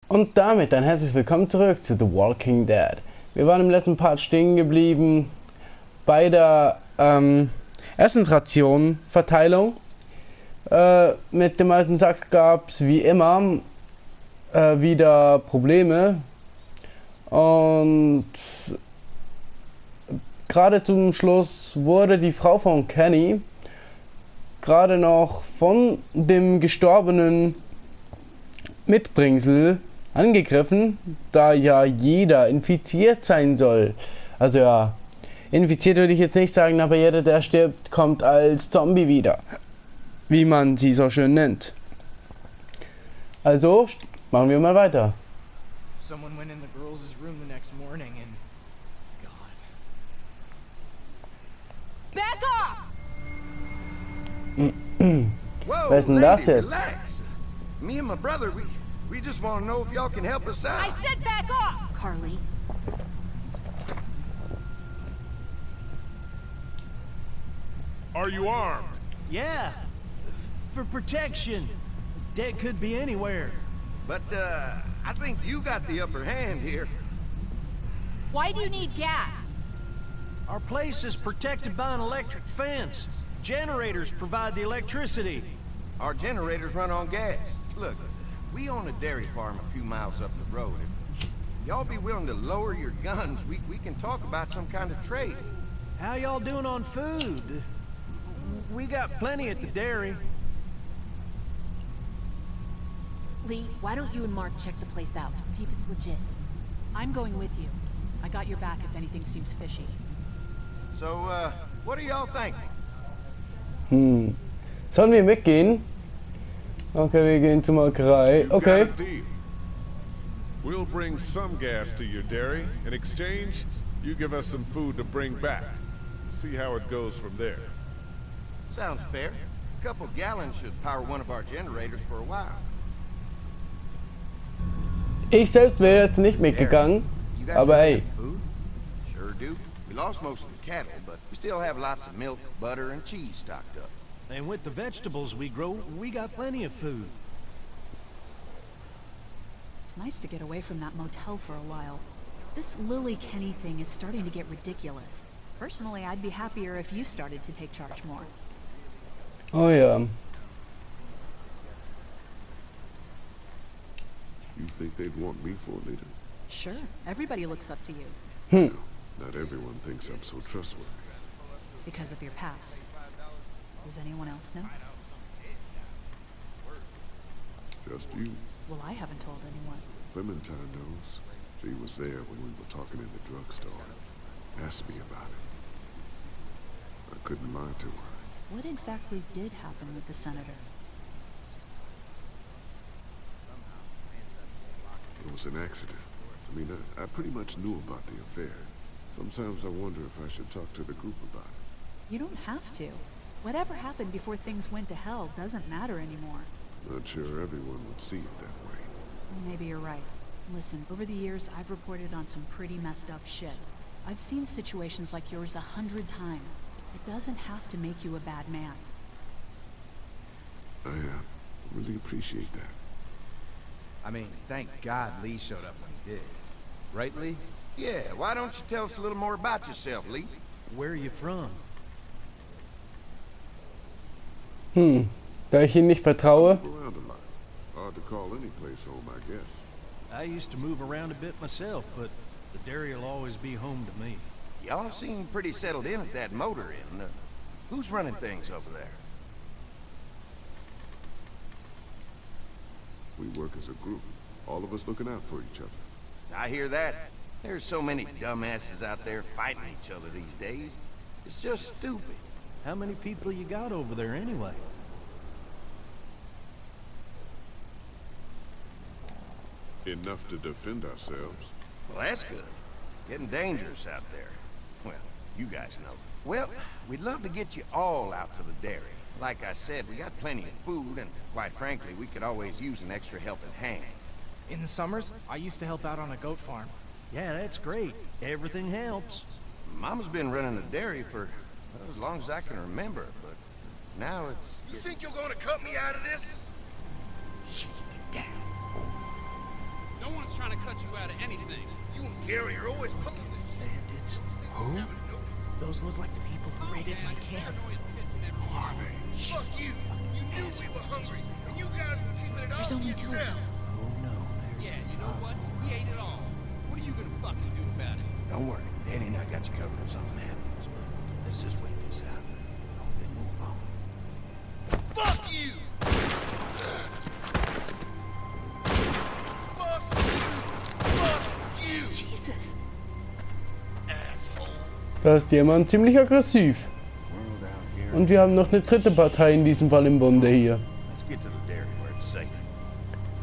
Und damit ein herzlich willkommen zurück zu The Walking Dead. Wir waren im letzten Part stehen geblieben bei der Essensrationenverteilung. Mit dem alten Sack gab es wie immer wieder Probleme. Und gerade zum Schluss wurde die Frau von Kenny gerade noch von dem gestorbenen Mitbringsel angegriffen, da ja jeder infiziert sein soll. Also ja, infiziert würde ich jetzt nicht sagen, aber jeder, der stirbt, kommt als Zombie wieder. Wie man sie so schön nennt. Also, machen wir mal weiter. Someone went in the girls' room the next morning and... God. Back off! Wer ist denn das jetzt? Relax. Me and my brother, we just want to know if y'all can help us out. I said back off! Carly. Are you armed? Yeah, for protection. Dead could be anywhere. But, I think you got the upper hand here. Why do you need gas? Our place is protected by an electric fence. Generators provide the electricity. Our generators run on gas. Look, we own a dairy farm a few miles up the road. If y'all be willing to lower your guns, we can talk about some kind of trade. How y'all doing on food? We got plenty at the dairy. Lee, why don't you and Mark check the place out, see if it's legit? I'm going with you. I got your back if anything seems fishy. So, what do y'all think? Sollen wir mitgehen? Okay, wir gehen zur Molkerei. Okay. Got a deal. We'll bring some gas to your dairy. In exchange, you give us some food to bring back. See how it goes from there. Sounds fair. A couple gallons should power one of our generators for a while. Ich selbst wäre jetzt nicht mitgegangen, You guys aber really hey. have food? Sure do. We lost most of the cattle, but we still have lots of milk, butter, and cheese stocked up. And with the vegetables we grow, we got plenty of food. It's nice to get away from that motel for a while. This Lily Kenny thing is starting to get ridiculous. Personally, I'd be happier if you started to take charge more. Oh ja. You think they'd want me for a leader? Sure, everybody looks up to you Not everyone thinks I'm so trustworthy. because of your past. Does anyone else know? Just you. Well, I haven't told anyone. Clementine knows. She was there when we were talking in the drugstore. Asked me about it. I couldn't lie to her. What exactly did happen with the senator? It was an accident. I mean, I pretty much knew about the affair. Sometimes I wonder if I should talk to the group about it. You don't have to. Whatever happened before things went to hell doesn't matter anymore. Not sure everyone would see it that way. Maybe you're right. Listen, over the years, I've reported on some pretty messed up shit. I've seen situations like yours 100 times. It doesn't have to make you a bad man. I really appreciate that. I mean, thank God Lee showed up when he did. Right, Lee? Yeah, why don't you tell us a little more about yourself, Lee? Where are you from? Da ich Ihnen nicht vertraue. Move around a lot. Hard to call any place home, I guess. I used to move around a bit myself, but the dairy will always be home to me. Y'all seem pretty settled in at that motor inn. Who's running things over there? We work as a group. All of us looking out for each other. I hear that. There's so many dumbasses out there fighting each other these days. It's just stupid. How many people you got over there anyway? Enough to defend ourselves. Well, that's good. Getting dangerous out there. Well, you guys know. Well, we'd love to get you all out to the dairy. Like I said, we got plenty of food, and quite frankly, we could always use an extra helping hand. In the summers, I used to help out on a goat farm. Yeah, that's great. Everything helps. Mama's been running a dairy for as long as I can remember, but now it's... You think you're gonna cut me out of this? Shit, get down. No one's trying to cut you out of anything. You and Gary are always pulling this. Bandits. Who? Those look like the people who raided my camp. Who are they? Fuck you. You knew we were hungry, and you guys were keeping it all There's only to two of yourself. them. Oh no, there's Yeah, you know what? We ate it all. What are you gonna fucking do about it? Don't worry, Danny and I got you covered if something happens. But let's just wait this out. Hope they move on. Fuck you! Fuck you! Fuck you! Jesus. Asshole! Da ist jemand ziemlich aggressiv. World out here. Und wir haben noch eine dritte Partei in diesem Fall im Bunde hier. Let's get to the dairy where it's safe.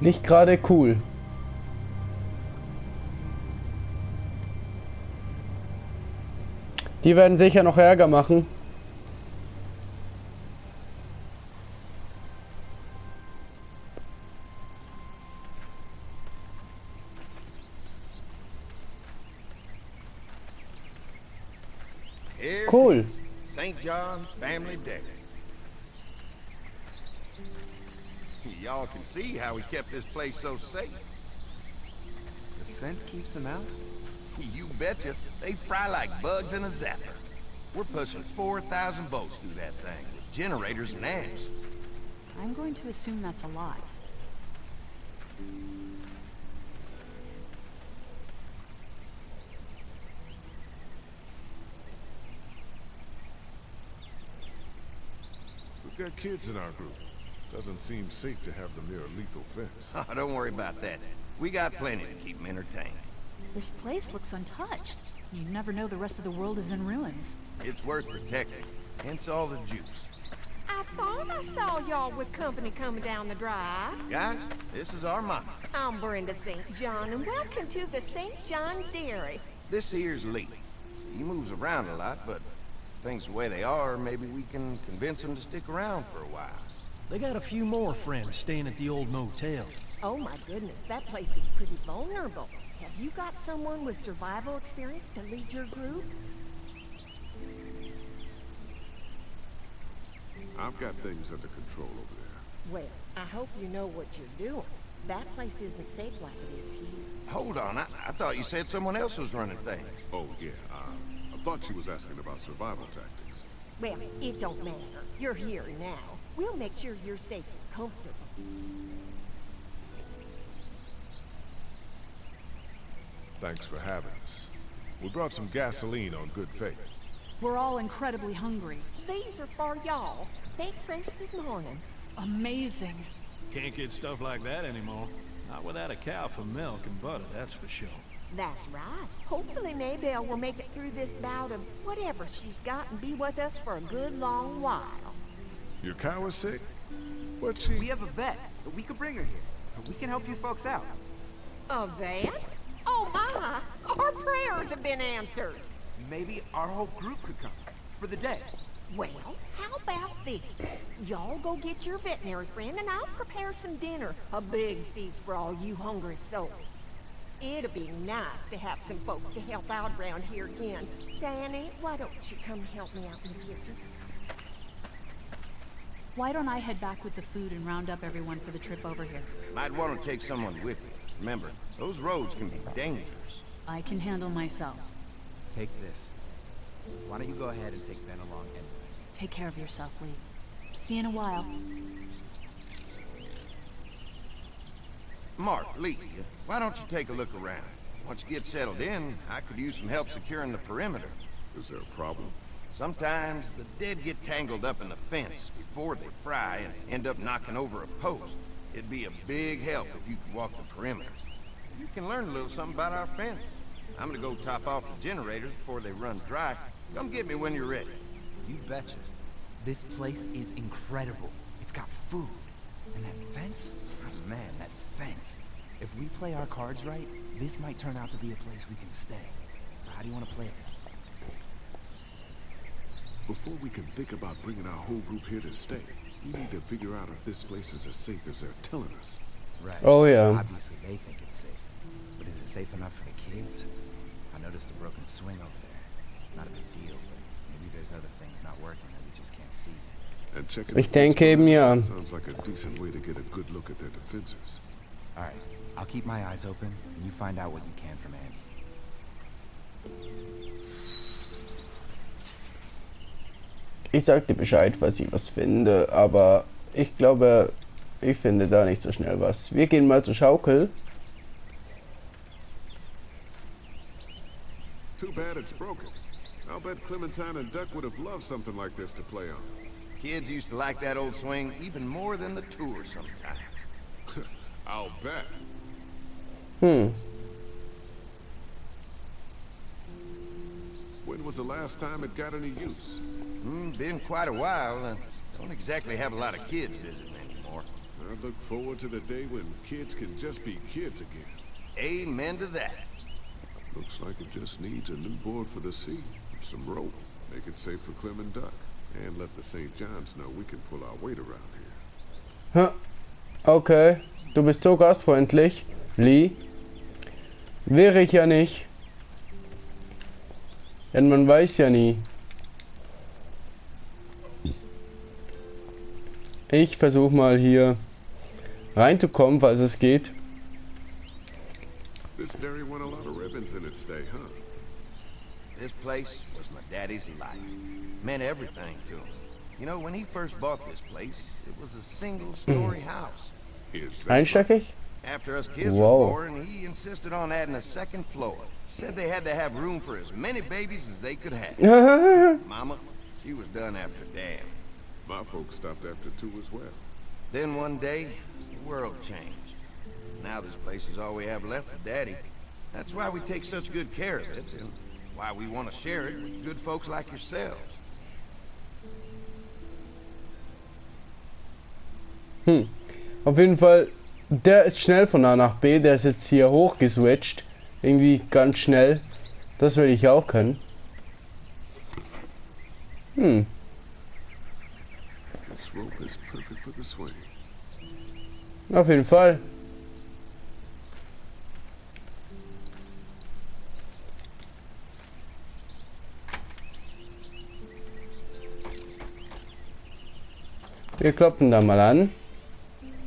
Nicht gerade cool. Die werden sicher noch Ärger machen. Here Cool. to St. John's Family Dairy. Y'all can see how we kept this place so safe. The fence keeps them out? You betcha. They fry like bugs in a zapper. We're pushing 4,000 volts through that thing with generators and amps. I'm going to assume that's a lot. We've got kids in our group. Doesn't seem safe to have them near a lethal fence. Oh, don't worry about that. We got plenty to keep them entertained. This place looks untouched. You never know the rest of the world is in ruins. It's worth protecting. Hence all the juice. I thought I saw y'all with company coming down the drive. Guys, this is our mama. I'm Brenda St. John, and welcome to the St. John Dairy. This here's Lee. He moves around a lot, but things the way they are, maybe we can convince him to stick around for a while. They got a few more friends staying at the old motel. Oh my goodness, that place is pretty vulnerable. Have you got someone with survival experience to lead your group? I've got things under control over there. Well, I hope you know what you're doing. That place isn't safe like it is here. Hold on, I thought you said someone else was running things. Oh, yeah, I thought she was asking about survival tactics. Well, it don't matter. You're here now. We'll make sure you're safe and comfortable. Thanks for having us. We brought some gasoline on good faith. We're all incredibly hungry. These are for y'all. Baked fresh this morning. Amazing. Can't get stuff like that anymore. Not without a cow for milk and butter, that's for sure. That's right. Hopefully Maybelle will make it through this bout of whatever she's got and be with us for a good long while. Your cow is sick? What's she? We have a vet. We could bring her here. We can help you folks out. A vet? Oh my! Our prayers have been answered. Maybe our whole group could come. For the day. Well, how about this? Y'all go get your veterinary friend and I'll prepare some dinner. A big feast for all you hungry souls. It'll be nice to have some folks to help out around here again. Danny, why don't you come help me out in the kitchen? Why don't I head back with the food and round up everyone for the trip over here? Might want to take someone with you. Remember, those roads can be dangerous. I can handle myself. Take this. Why don't you go ahead and take Ben along anyway? Take care of yourself, Lee. See you in a while. Mark, Lee, why don't you take a look around? Once you get settled in, I could use some help securing the perimeter. Is there a problem? Sometimes the dead get tangled up in the fence before they fry and end up knocking over a post. It'd be a big help if you could walk the perimeter. You can learn a little something about our fence. I'm gonna go top off the generators before they run dry. Come get me when you're ready. You betcha. This place is incredible. It's got food. And that fence? Oh, man, that fence. If we play our cards right, this might turn out to be a place we can stay. So how do you want to play this? Before we can think about bringing our whole group here to stay, we need to figure out if this place is as safe as they're telling us. Right. Oh, yeah. Obviously, they think it's safe. But is it safe enough for the kids? I noticed a broken swing over there. Not a big deal, but maybe there's other things not working that we just can't see. And checking Ich denke eben ja. sounds like a decent way to get a good look at their defenses. All right, I'll keep my eyes open, and you find out what you can from Andy. Ich sag dir Bescheid, falls ich was finde, aber ich glaube, ich finde da nicht so schnell was. Wir gehen mal zur Schaukel. Too bad it's broken. I'll bet Clementine and Duck would have loved something like this to play on. Kids used to like that old swing even more than the tour sometimes. I'll bet. When was the last time it got any use? Been quite a while. Don't exactly have a lot of kids visiting anymore. I look forward to the day when kids can just be kids again. Amen to that. Looks like it just needs a new board for the sea and some rope. Make it safe for Clem and Duck. And let the St. John's know we can pull our weight around here. Okay, du bist so gastfreundlich, Lee. Wäre ich ja nicht. Denn man weiß ja nie. Ich versuche mal hier reinzukommen, falls es geht. This dairy won a lot of ribbons in its day, huh? This place was my daddy's life. Meant everything to him. You know, when he first bought this place, it was a single-story house. Einstöckig? After us kids Whoa. were born, he insisted on adding a second floor. Said they had to have room for as many babies as they could have. Mama, she was done after Dad. My folks stopped after 2 as well. Then one day, the world changed. Now this place is all we have left of Daddy. That's why we take such good care of it, and why we want to share it with good folks like yourselves. Auf jeden Fall, der ist schnell von A nach B, der ist jetzt hier hochgeswitcht. Irgendwie ganz schnell. Das will ich auch können. This rope is perfect for the swing. Auf jeden Fall. Wir klopfen da mal an.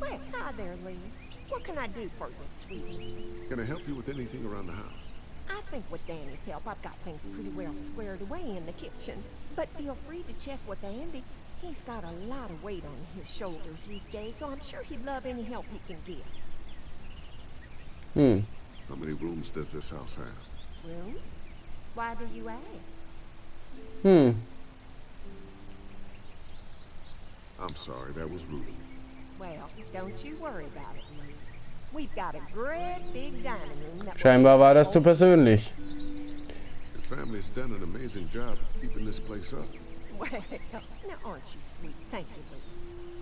Well, hi there, Lee. What can I do for you, sweetie? Can I help you with anything around the house? I think with Danny's help, I've got things pretty well squared away in the kitchen. But feel free to check with Andy. He's got a lot of weight on his shoulders these days, so I'm sure he'd love any help he can get. How many rooms does this house have? Rooms? Why do you ask? I'm sorry, that was rude. Well, don't you worry about it, Lee. We've got a great big dining room that Scheinbar war das zu persönlich. Your family's done an amazing job of keeping this place up. Well, now aren't you sweet? Thank you, Lee.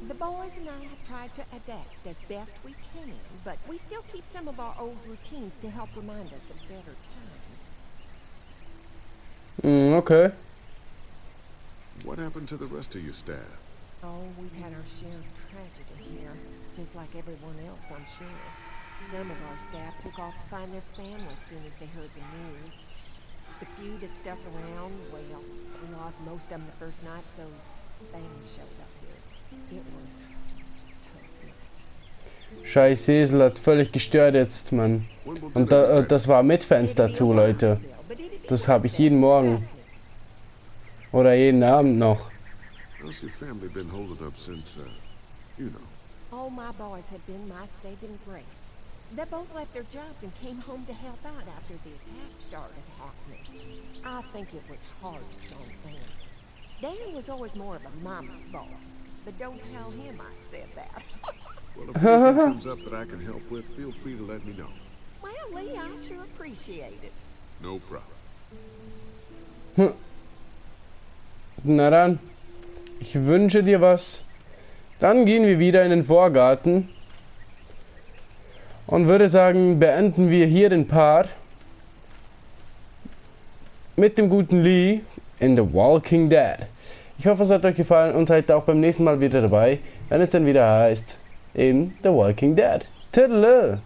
The boys and I have tried to adapt as best we can, but we still keep some of our old routines to help remind us of better times. Okay. What happened to the rest of your staff? Oh, we've had our share of tragedy here, just like everyone else, I'm sure. Some of our staff took off to find their family as soon as they heard the news. The few that stuck around, well, we lost most of them the first night those things showed up here. It was a tough night. Scheiß Esel hat völlig gestört jetzt, Mann. Und das war mit Fans dazu, Leute. Das habe ich jeden Morgen. Oder jeden Abend noch. How's your family been holding up since, you know? All my boys have been my saving grace. They both left their jobs and came home to help out after the attack started happening. I think it was hardest on Dan. Dan was always more of a mama's boy, but don't tell him I said that. Well, if anything comes up that I can help with, feel free to let me know. Well, Lee, I sure appreciate it. No problem. Na dann, ich wünsche dir was. Dann gehen wir wieder in den Vorgarten. Und würde sagen, beenden wir hier den Part mit dem guten Lee in The Walking Dead. Ich hoffe, es hat euch gefallen und seid auch beim nächsten Mal wieder dabei, wenn es dann wieder heißt in The Walking Dead. Tüdelö!